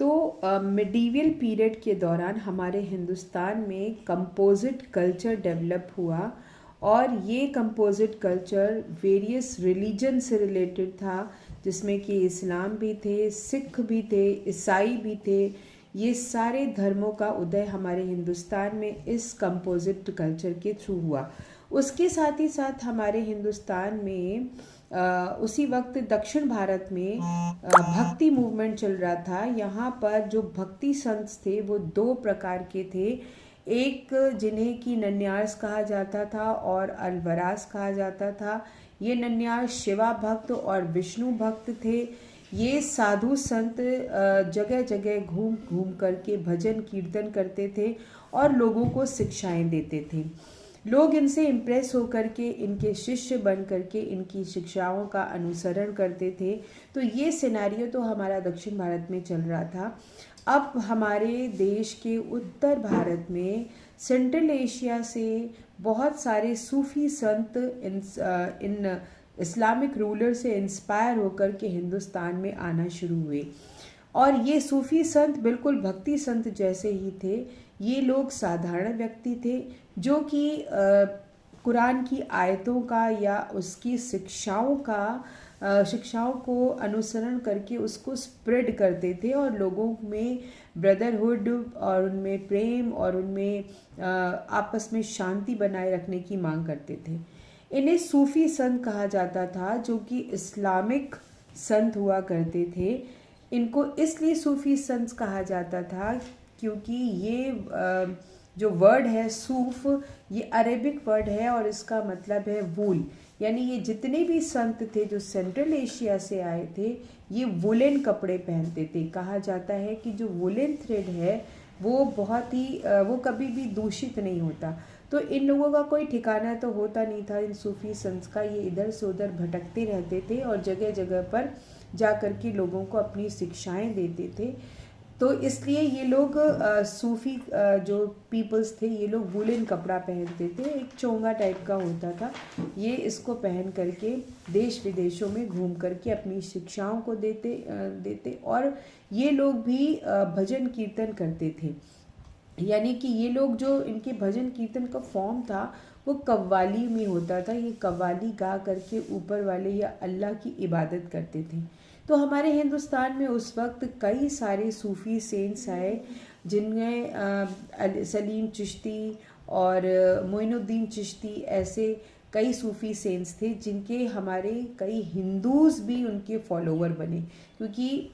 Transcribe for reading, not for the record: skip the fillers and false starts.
तो medieval period के दौरान हमारे हिंदुस्तान में कंपोजिट कल्चर डेवलप हुआ और ये कंपोजिट कल्चर वेरियस रिलीजन से रिलेटेड था, जिसमें कि इस्लाम भी थे, सिख भी थे, ईसाई भी थे। ये सारे धर्मों का उदय हमारे हिंदुस्तान में इस कंपोजिट कल्चर के थ्रू हुआ। उसके साथ ही साथ हमारे हिंदुस्तान में उसी वक्त दक्षिण भारत में भक्ति मूवमेंट चल रहा था। यहाँ पर जो भक्ति संत थे वो दो प्रकार के थे, एक जिन्हें कि नन्यार्स कहा जाता था और अलवरास कहा जाता था। ये नन्यार्स शिवा भक्त और विष्णु भक्त थे। ये साधु संत जगह जगह घूम घूम करके भजन कीर्तन करते थे और लोगों को शिक्षाएं देते थे। लोग इनसे इम्प्रेस होकर के इनके शिष्य बन करके इनकी शिक्षाओं का अनुसरण करते थे। तो ये सिनेरियो तो हमारा दक्षिण भारत में चल रहा था। अब हमारे देश के उत्तर भारत में सेंट्रल एशिया से बहुत सारे सूफी संत इन इस्लामिक रूलर से इंस्पायर होकर के हिंदुस्तान में आना शुरू हुए। और ये सूफी संत बिल्कुल भक्ति संत जैसे ही थे। ये लोग साधारण व्यक्ति थे जो कि कुरान की आयतों का या उसकी शिक्षाओं को अनुसरण करके उसको स्प्रेड करते थे और लोगों में ब्रदरहुड और उनमें प्रेम और उनमें आपस में शांति बनाए रखने की मांग करते थे। इन्हें सूफी संत कहा जाता था, जो कि इस्लामिक संत हुआ करते थे। इनको इसलिए सूफी संत कहा जाता था क्योंकि ये जो वर्ड है सूफ, ये अरेबिक वर्ड है और इसका मतलब है वूल। यानी ये जितने भी संत थे जो सेंट्रल एशिया से आए थे, ये वुलन कपड़े पहनते थे। कहा जाता है कि जो वुलन थ्रेड है वो बहुत ही वो कभी भी दूषित नहीं होता। तो इन लोगों का कोई ठिकाना तो होता नहीं था इन सूफी संत का। ये इधर से उधर भटकते रहते थे और जगह जगह पर जा कर के लोगों को अपनी शिक्षाएं देते थे। तो इसलिए ये लोग सूफी जो पीपल्स थे, ये लोग वुलन कपड़ा पहनते थे, एक चोंगा टाइप का होता था। ये इसको पहन करके देश विदेशों में घूम करके अपनी शिक्षाओं को देते और ये लोग भी भजन कीर्तन करते थे। यानी कि ये लोग जो इनके भजन कीर्तन का फॉर्म था वो कव्वाली में होता था। ये कव्वाली गा करके ऊपर वाले या अल्लाह की इबादत करते थे। तो हमारे हिंदुस्तान में उस वक्त कई सारे सूफ़ी सेंट्स आए, जिनमें सलीम चिश्ती और मोइनुद्दीन चिश्ती ऐसे कई सूफ़ी सेंट्स थे, जिनके हमारे कई हिंदूज़ भी उनके फॉलोवर बने। क्योंकि